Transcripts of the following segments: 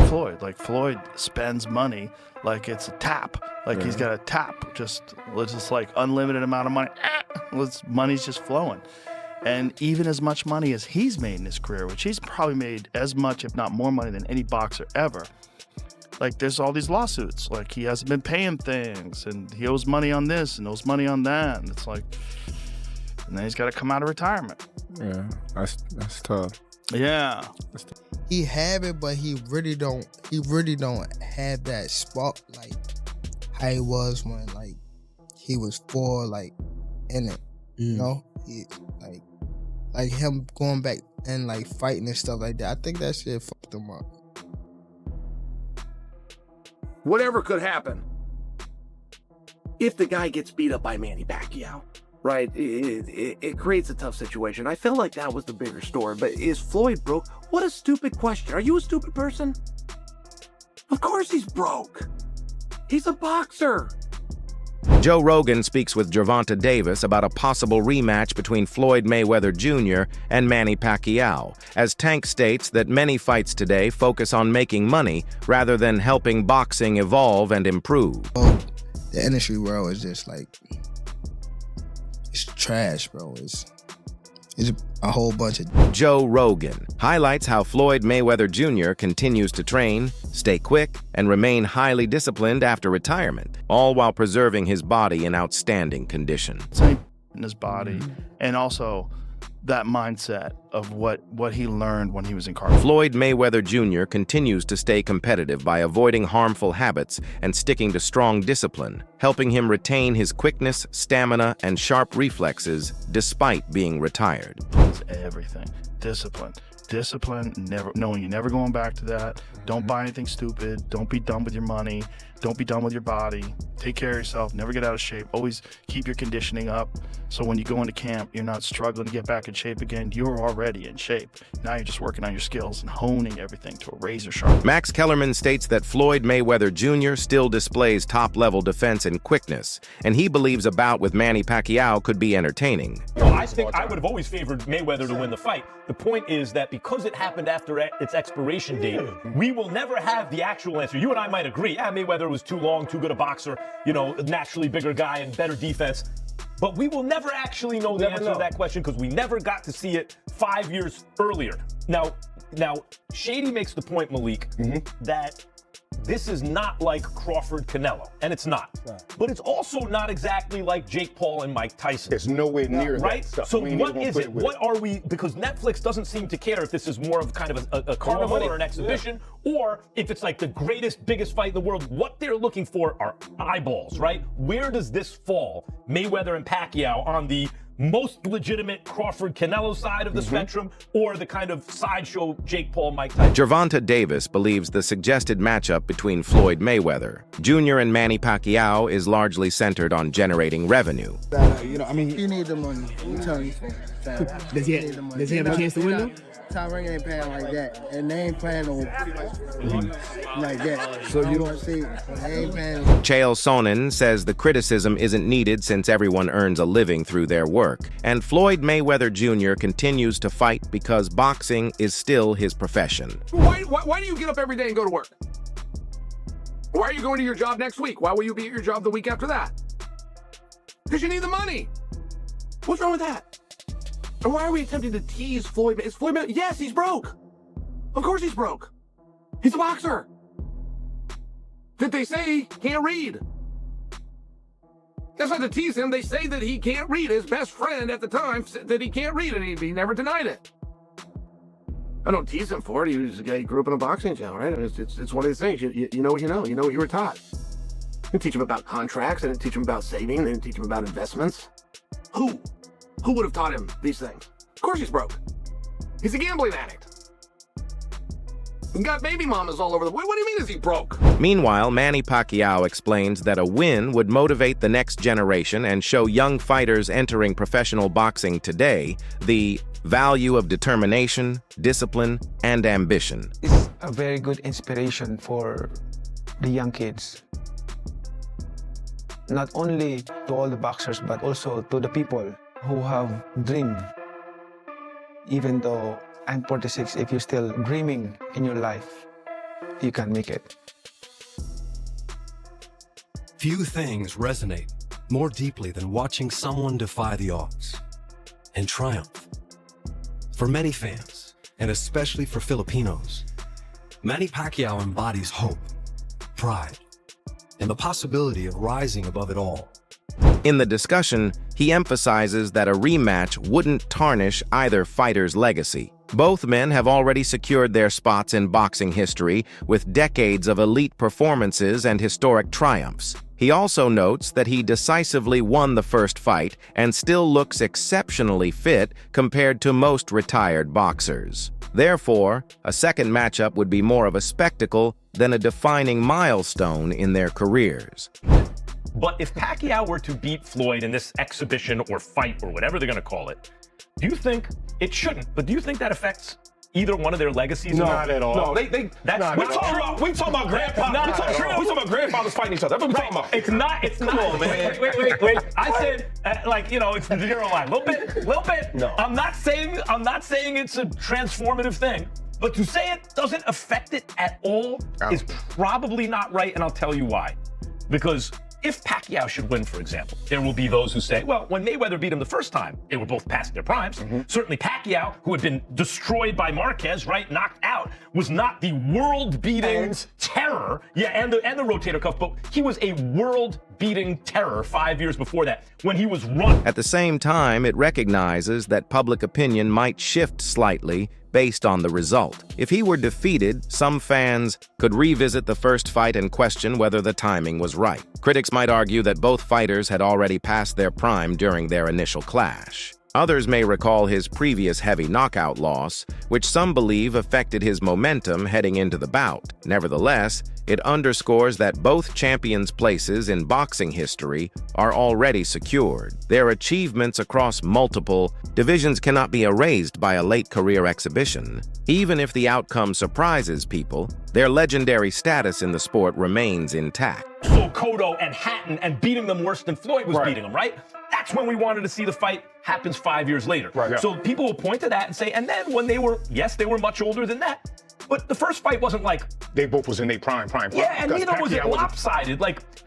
at Floyd. Like, Floyd spends money like it's a tap. Like, he's got a tap, just like unlimited amount of money. Money's just flowing. And even as much money as he's made in his career, which he's probably made as much, if not more money than any boxer ever. Like, there's all these lawsuits. Like, he hasn't been paying things, and he owes money on this and owes money on that. And it's like, and then he's got to come out of retirement. Yeah, that's tough. Yeah. He have it, but he really don't have that spark like how he was when like he was like in it. You know? He like him going back and like fighting and stuff like that. I think that shit fucked him up. Whatever could happen if the guy gets beat up by Manny Pacquiao, right? It creates a tough situation. I felt like that was the bigger story, but is Floyd broke? What a stupid question. Are you a stupid person? Of course he's broke. He's a boxer. Joe Rogan speaks with Gervonta Davis about a possible rematch between Floyd Mayweather Jr. and Manny Pacquiao, as Tank states that many fights today focus on making money rather than helping boxing evolve and improve. The industry world is just like, it's trash, bro. It's a whole bunch of... Joe Rogan highlights how Floyd Mayweather Jr. continues to train, stay quick, and remain highly disciplined after retirement, all while preserving his body in outstanding condition. In his body, and also that mindset of what he learned when he was incarcerated. Floyd Mayweather Jr. continues to stay competitive by avoiding harmful habits and sticking to strong discipline, helping him retain his quickness, stamina, and sharp reflexes despite being retired. It's everything. Discipline, knowing you're never going back to that. Don't buy anything stupid. Don't be dumb with your money. Don't be dumb with your body. Take care of yourself. Never get out of shape. Always keep your conditioning up. So when you go into camp, you're not struggling to get back in shape again. You're already in shape. Now you're just working on your skills and honing everything to a razor sharp. Max Kellerman states that Floyd Mayweather Jr. still displays top-level defense and quickness, and he believes a bout with Manny Pacquiao could be entertaining. I think I would have always favored Mayweather to win the fight. The point is that because it happened after its expiration date, we will never have the actual answer. You and I might agree, Mayweather was too long, too good a boxer, you know, naturally bigger guy and better defense. But we will never actually know the answer to that question because we never got to see it 5 years earlier. Now, Shady makes the point, Malik, that this is not like Crawford Canelo, and it's not. Right. But it's also not exactly like Jake Paul and Mike Tyson. It's nowhere near right? that stuff. So what is it? What are we, because Netflix doesn't seem to care if this is more of kind of a carnival or an exhibition, or if it's like the greatest, biggest fight in the world. What they're looking for are eyeballs, right? Where does this fall, Mayweather and Pacquiao, on the most legitimate Crawford-Canelo side of the spectrum, or the kind of sideshow Jake Paul, Mike Tyson? Gervonta Davis believes the suggested matchup between Floyd Mayweather Jr. and Manny Pacquiao is largely centered on generating revenue. You know, I mean, he need the money. I'm telling you. Does he have a chance to win though? Top Rank ain't playing like that, and they ain't playing no like that. So you don't see, they ain't playing. Chael Sonnen says the criticism isn't needed since everyone earns a living through their work, and Floyd Mayweather Jr. continues to fight because boxing is still his profession. Why do you get up every day and go to work? Why are you going to your job next week? Why will you be at your job the week after that? Because you need the money. What's wrong with that? And why are we attempting to tease Floyd? Is Floyd? Yes, he's broke. Of course he's broke. He's a boxer. Did they say he can't read? That's not to tease him. They say that he can't read. His best friend at the time said that he can't read, and he never denied it. I don't tease him for it. He was a guy who grew up in a boxing town, right? It's one of these things. You know what you know. You know what you were taught. You didn't teach him about contracts. I didn't teach him about saving. I didn't teach him about investments. Who would have taught him these things? Of course he's broke. He's a gambling addict. He's got baby mamas all over the... What do you mean is he broke? Meanwhile, Manny Pacquiao explains that a win would motivate the next generation and show young fighters entering professional boxing today the value of determination, discipline, and ambition. It's a very good inspiration for the young kids. Not only to all the boxers, but also to the people who have dreamed. Even though I'm 46, if you're still dreaming in your life, you can make it. Few things resonate more deeply than watching someone defy the odds and triumph. For many fans, and especially for Filipinos, Manny Pacquiao embodies hope, pride, and the possibility of rising above it all. In the discussion, he emphasizes that a rematch wouldn't tarnish either fighter's legacy. Both men have already secured their spots in boxing history with decades of elite performances and historic triumphs. He also notes that he decisively won the first fight and still looks exceptionally fit compared to most retired boxers. Therefore, a second matchup would be more of a spectacle than a defining milestone in their careers. But if Pacquiao were to beat Floyd in this exhibition or fight or whatever they're going to call it, do you think it shouldn't? But do you think that affects either one of their legacies? Not at all. No, that's we talking about grandpa. Not we talking about grandfathers fighting each other. That's what we're talking about. It's not. It's not. on, man. Wait. I said, it's the zero line. Little bit. No. I'm not saying it's a transformative thing. But to say it doesn't affect it at all is probably not right, and I'll tell you why. Because if Pacquiao should win, for example, there will be those who say, well, when Mayweather beat him the first time, they were both past their primes. Certainly Pacquiao, who had been destroyed by Marquez, right, knocked out, was not the world-beating terror. Yeah, and the rotator cuff, but he was a world-beating terror 5 years before that when he was run. At the same time, it recognizes that public opinion might shift slightly based on the result. If he were defeated, some fans could revisit the first fight and question whether the timing was right. Critics might argue that both fighters had already passed their prime during their initial clash. Others may recall his previous heavy knockout loss, which some believe affected his momentum heading into the bout. Nevertheless, it underscores that both champions' places in boxing history are already secured. Their achievements across multiple divisions cannot be erased by a late career exhibition. Even if the outcome surprises people, their legendary status in the sport remains intact. So Cotto and Hatton and beating them worse than Floyd was beating them, right? That's when we wanted to see the fight happens 5 years later. So people will point to that and say, and then when they were much older than that, but the first fight wasn't like they both was in their prime. Yeah, and neither was it lopsided.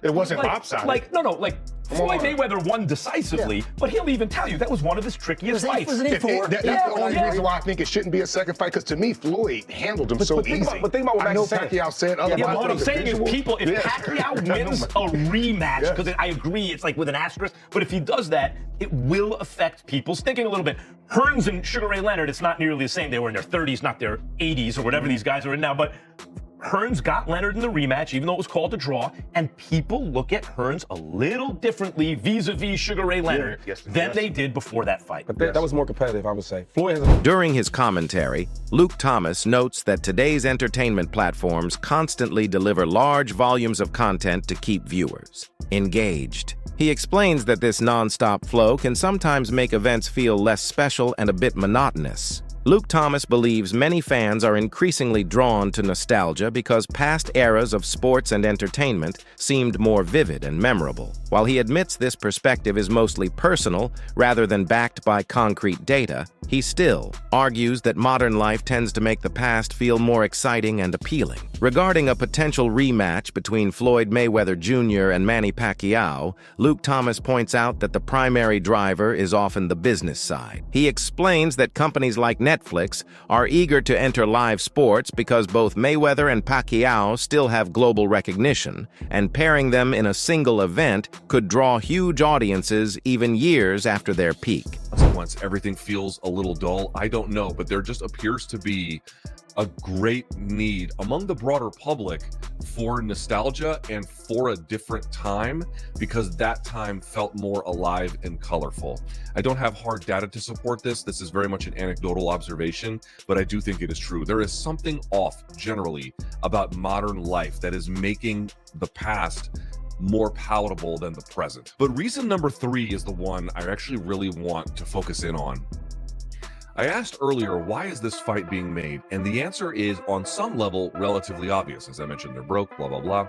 It wasn't lopsided. Floyd Mayweather won decisively, but he'll even tell you that was one of his trickiest fights. That's the only reason why I think it shouldn't be a second fight, because to me, Floyd handled him so easy. But think about what I know Pacquiao said otherwise. Yeah, but what I'm saying is, if Pacquiao wins a rematch, because I agree, it's like with an asterisk, but if he does that, it will affect people's thinking a little bit. Hearns and Sugar Ray Leonard, it's not nearly the same. They were in their 30s, not their 80s or whatever these guys are in now, but Hearns got Leonard in the rematch, even though it was called a draw, and people look at Hearns a little differently vis-a-vis Sugar Ray Leonard than they did before that fight. But that was more competitive, I would say. Floyd has During his commentary, Luke Thomas notes that today's entertainment platforms constantly deliver large volumes of content to keep viewers engaged. He explains that this non-stop flow can sometimes make events feel less special and a bit monotonous. Luke Thomas believes many fans are increasingly drawn to nostalgia because past eras of sports and entertainment seemed more vivid and memorable. While he admits this perspective is mostly personal rather than backed by concrete data, he still argues that modern life tends to make the past feel more exciting and appealing. Regarding a potential rematch between Floyd Mayweather Jr. and Manny Pacquiao, Luke Thomas points out that the primary driver is often the business side. He explains that companies like Netflix are eager to enter live sports because both Mayweather and Pacquiao still have global recognition, and pairing them in a single event could draw huge audiences even years after their peak. Once everything feels a little dull, I don't know, but there just appears to be a great need among the broader public for nostalgia and for a different time, because that time felt more alive and colorful. I don't have hard data to support this. This is very much an anecdotal observation, but I do think it is true. There is something off generally about modern life that is making the past more palatable than the present. But reason number 3 is the one I actually really want to focus in on. I asked earlier, why is this fight being made? And the answer is, on some level, relatively obvious. As I mentioned, they're broke, blah, blah, blah.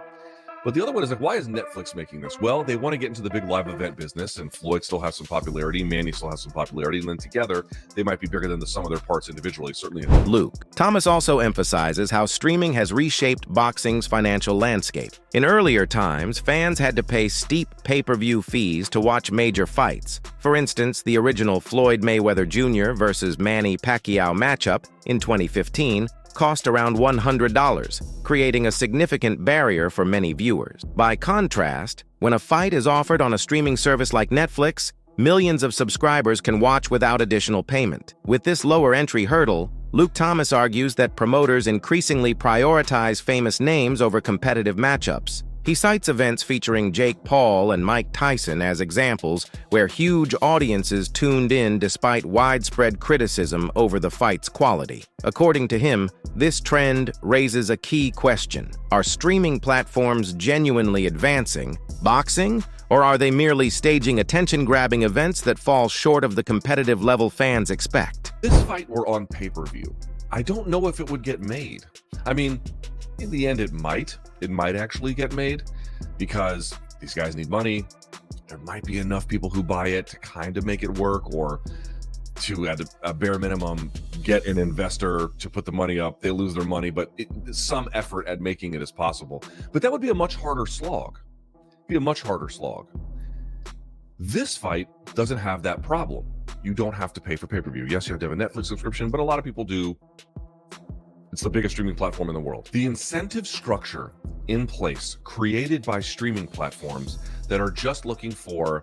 But the other one is like, why is Netflix making this? Well, they want to get into the big live event business, and Floyd still has some popularity, Manny still has some popularity, and then together they might be bigger than the sum of their parts individually, certainly. Luke. Thomas also emphasizes how streaming has reshaped boxing's financial landscape. In earlier times, fans had to pay steep pay-per-view fees to watch major fights. For instance, the original Floyd Mayweather Jr. versus Manny Pacquiao matchup in 2015 cost around $100, creating a significant barrier for many viewers. By contrast, when a fight is offered on a streaming service like Netflix, millions of subscribers can watch without additional payment. With this lower entry hurdle, Luke Thomas argues that promoters increasingly prioritize famous names over competitive matchups. He cites events featuring Jake Paul and Mike Tyson as examples where huge audiences tuned in despite widespread criticism over the fight's quality. According to him, this trend raises a key question. Are streaming platforms genuinely advancing boxing, or are they merely staging attention-grabbing events that fall short of the competitive level fans expect? This fight were on pay-per-view, I don't know if it would get made. I mean, in the end, it might actually get made because these guys need money. There might be enough people who buy it to kind of make it work, or to, at a bare minimum, get an investor to put the money up. They lose their money, but some effort at making it is possible. But that would be a much harder slog. This fight doesn't have that problem. You don't have to pay for pay-per-view. Yes, you have to have a Netflix subscription, but a lot of people do. It's the biggest streaming platform in the world. The incentive structure in place created by streaming platforms that are just looking for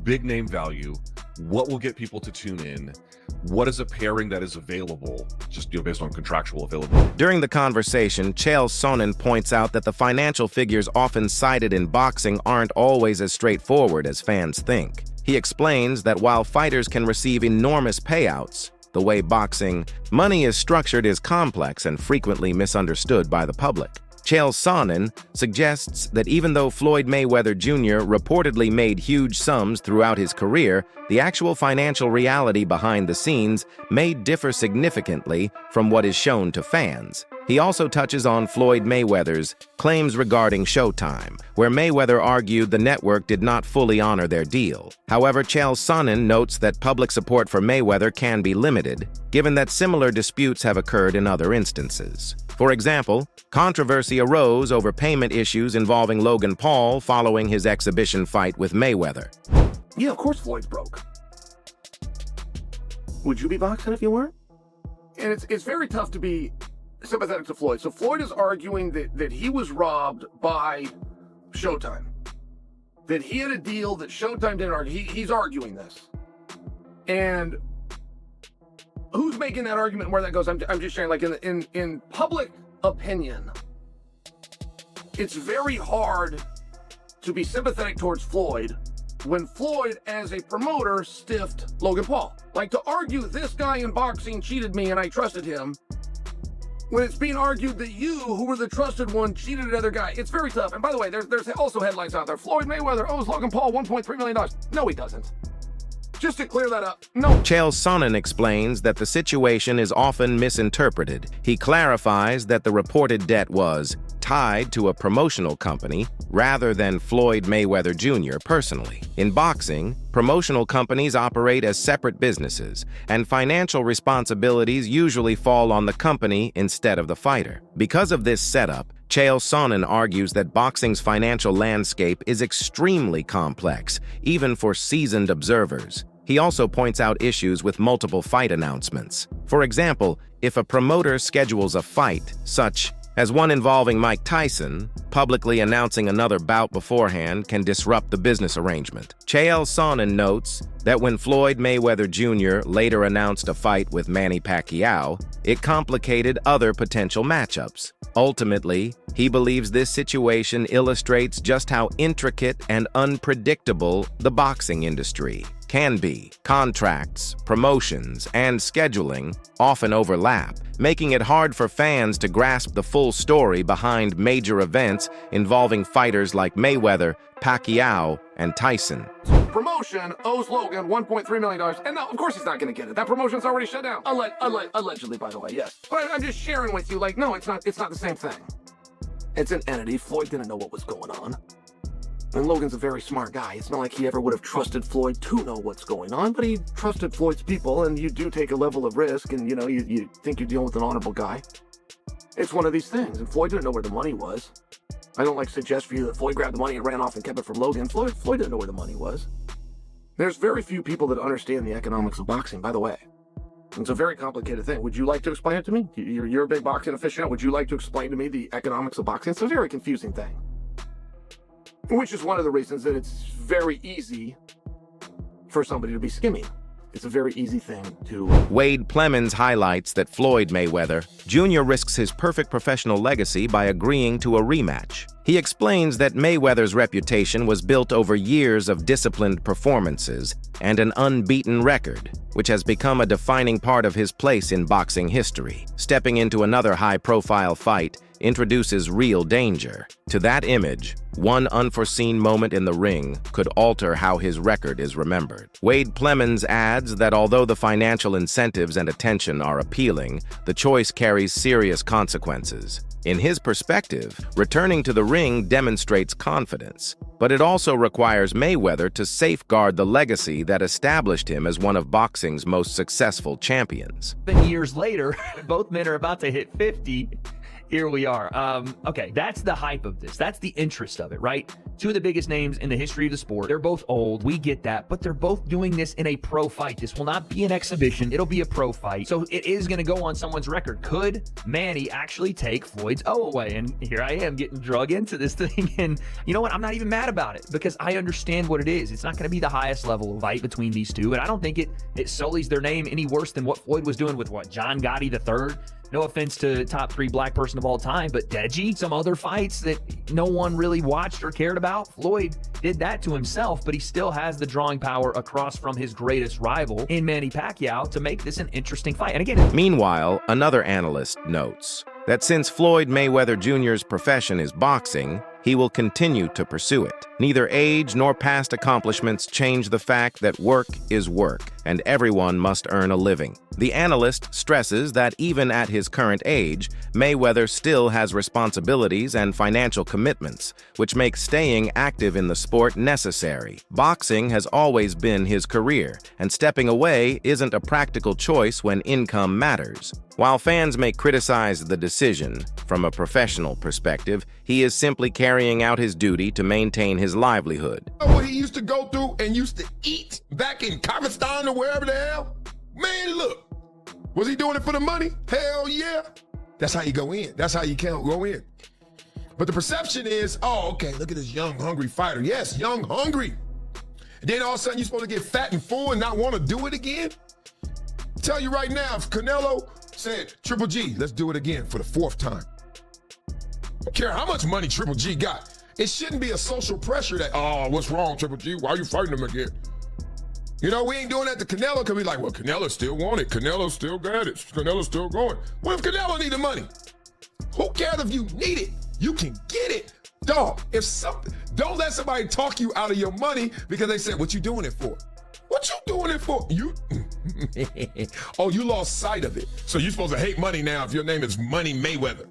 big name value, what will get people to tune in, what is a pairing that is available, just based on contractual availability. During the conversation, Chael Sonnen points out that the financial figures often cited in boxing aren't always as straightforward as fans think. He explains that while fighters can receive enormous payouts, the way boxing money is structured is complex and frequently misunderstood by the public. Chael Sonnen suggests that even though Floyd Mayweather Jr. reportedly made huge sums throughout his career, the actual financial reality behind the scenes may differ significantly from what is shown to fans. He also touches on Floyd Mayweather's claims regarding Showtime, where Mayweather argued the network did not fully honor their deal. However, Chael Sonnen notes that public support for Mayweather can be limited, given that similar disputes have occurred in other instances. For example, controversy arose over payment issues involving Logan Paul following his exhibition fight with Mayweather. Yeah, of course Floyd's broke. Would you be boxing if you weren't? And it's very tough to be sympathetic to Floyd. So Floyd is arguing that he was robbed by Showtime. That he had a deal that Showtime didn't argue. He's arguing this. And who's making that argument and where that goes? I'm just sharing, like, in public opinion, it's very hard to be sympathetic towards Floyd when Floyd, as a promoter, stiffed Logan Paul. Like, to argue this guy in boxing cheated me and I trusted him, when it's being argued that you, who were the trusted one, cheated another guy. It's very tough. And by the way, there's also headlines out there. Floyd Mayweather owes Logan Paul $1.3 million. No, he doesn't. Just to clear that up, no. Chael Sonnen explains that the situation is often misinterpreted. He clarifies that the reported debt was tied to a promotional company rather than Floyd Mayweather Jr. personally. In boxing, promotional companies operate as separate businesses, and financial responsibilities usually fall on the company instead of the fighter. Because of this setup, Chael Sonnen argues that boxing's financial landscape is extremely complex, even for seasoned observers. He also points out issues with multiple fight announcements. For example, if a promoter schedules a fight, such as one involving Mike Tyson, publicly announcing another bout beforehand can disrupt the business arrangement. Chael Sonnen notes that when Floyd Mayweather Jr. later announced a fight with Manny Pacquiao, it complicated other potential matchups. Ultimately, he believes this situation illustrates just how intricate and unpredictable the boxing industry can be. Contracts, promotions, and scheduling often overlap, making it hard for fans to grasp the full story behind major events involving fighters like Mayweather, Pacquiao, and Tyson. Promotion owes Logan $1.3 million, and no, of course he's not going to get it. That promotion's already shut down. Allegedly, by the way, yes. But I'm just sharing with you, like, no, it's not the same thing. It's an entity. Floyd didn't know what was going on. And Logan's a very smart guy. It's not like he ever would have trusted Floyd to know what's going on, but he trusted Floyd's people, and you do take a level of risk, and you think you're dealing with an honorable guy. It's one of these things, and Floyd didn't know where the money was. I don't suggest for you that Floyd grabbed the money and ran off and kept it from Logan. Floyd didn't know where the money was. There's very few people that understand the economics of boxing, by the way. It's a very complicated thing. Would you like to explain it to me? You're a big boxing aficionado. Would you like to explain to me the economics of boxing? It's a very confusing thing. Which is one of the reasons that it's very easy for somebody to be skimming. It's a very easy thing to... Wade Plemons highlights that Floyd Mayweather Jr. risks his perfect professional legacy by agreeing to a rematch. He explains that Mayweather's reputation was built over years of disciplined performances and an unbeaten record, which has become a defining part of his place in boxing history. Stepping into another high-profile fight introduces real danger. To that image, one unforeseen moment in the ring could alter how his record is remembered. Wade Plemons adds that although the financial incentives and attention are appealing, the choice carries serious consequences. In his perspective, returning to the ring demonstrates confidence, but it also requires Mayweather to safeguard the legacy that established him as one of boxing's most successful champions. Years later, both men are about to hit 50. Here we are. Okay, that's the hype of this. That's the interest of it, right? Two of the biggest names in the history of the sport. They're both old. We get that. But they're both doing this in a pro fight. This will not be an exhibition. It'll be a pro fight. So it is going to go on someone's record. Could Manny actually take Floyd's O away? And here I am getting drug into this thing. And you know what? I'm not even mad about it because I understand what it is. It's not going to be the highest level of fight between these two. And I don't think it sullies their name any worse than what Floyd was doing with John Gotti III. No offense to top 3 black person of all time, but Deji, some other fights that no one really watched or cared about. Floyd did that to himself, but he still has the drawing power across from his greatest rival in Manny Pacquiao to make this an interesting fight. And again, meanwhile, another analyst notes that since Floyd Mayweather Jr.'s profession is boxing, he will continue to pursue it. Neither age nor past accomplishments change the fact that work is work, and everyone must earn a living. The analyst stresses that even at his current age, Mayweather still has responsibilities and financial commitments, which make staying active in the sport necessary. Boxing has always been his career, and stepping away isn't a practical choice when income matters. While fans may criticize the decision, from a professional perspective, he is simply carrying out his duty to maintain his livelihood. What he used to go through and used to eat back in Kazakhstan or wherever the hell? Man, look. Was he doing it for the money? Hell yeah. That's how you go in. That's how you can't go in. But the perception is, oh, okay, look at this young, hungry fighter. Yes, young, hungry. And then all of a sudden you're supposed to get fat and full and not want to do it again? Tell you right now, if Canelo said, Triple G, let's do it again for the 4th time. I don't care how much money Triple G got. It shouldn't be a social pressure that, oh, what's wrong, Triple G? Why are you fighting him again? You know, we ain't doing that to Canelo because we like, well, Canelo still want it. Canelo still got it. Canelo's still going. What if Canelo need the money? Who cares if you need it? You can get it. Dog, don't let somebody talk you out of your money because they said, what you doing it for? What you doing it for? Oh, you lost sight of it. So you're supposed to hate money now if your name is Money Mayweather.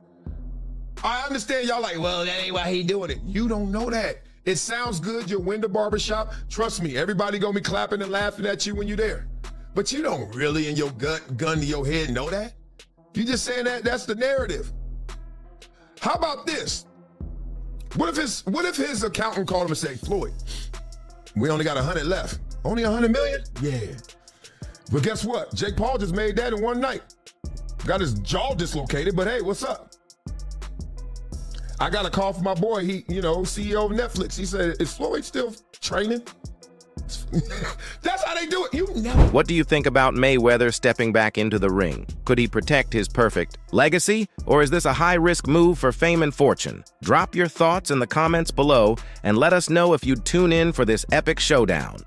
I understand y'all like, well, that ain't why he doing it. You don't know that. It sounds good, you're in the barbershop. Trust me, everybody gonna be clapping and laughing at you when you're there. But you don't really in your gun to your head know that. You just saying that's the narrative. How about this? What if his accountant called him and said, Floyd, we only got 100 left. Only 100 million? Yeah. But guess what? Jake Paul just made that in one night. Got his jaw dislocated, but hey, what's up? I got a call from my boy, CEO of Netflix. He said, is Floyd still training? That's how they do it. You never. What do you think about Mayweather stepping back into the ring? Could he protect his perfect legacy? Or is this a high-risk move for fame and fortune? Drop your thoughts in the comments below and let us know if you'd tune in for this epic showdown.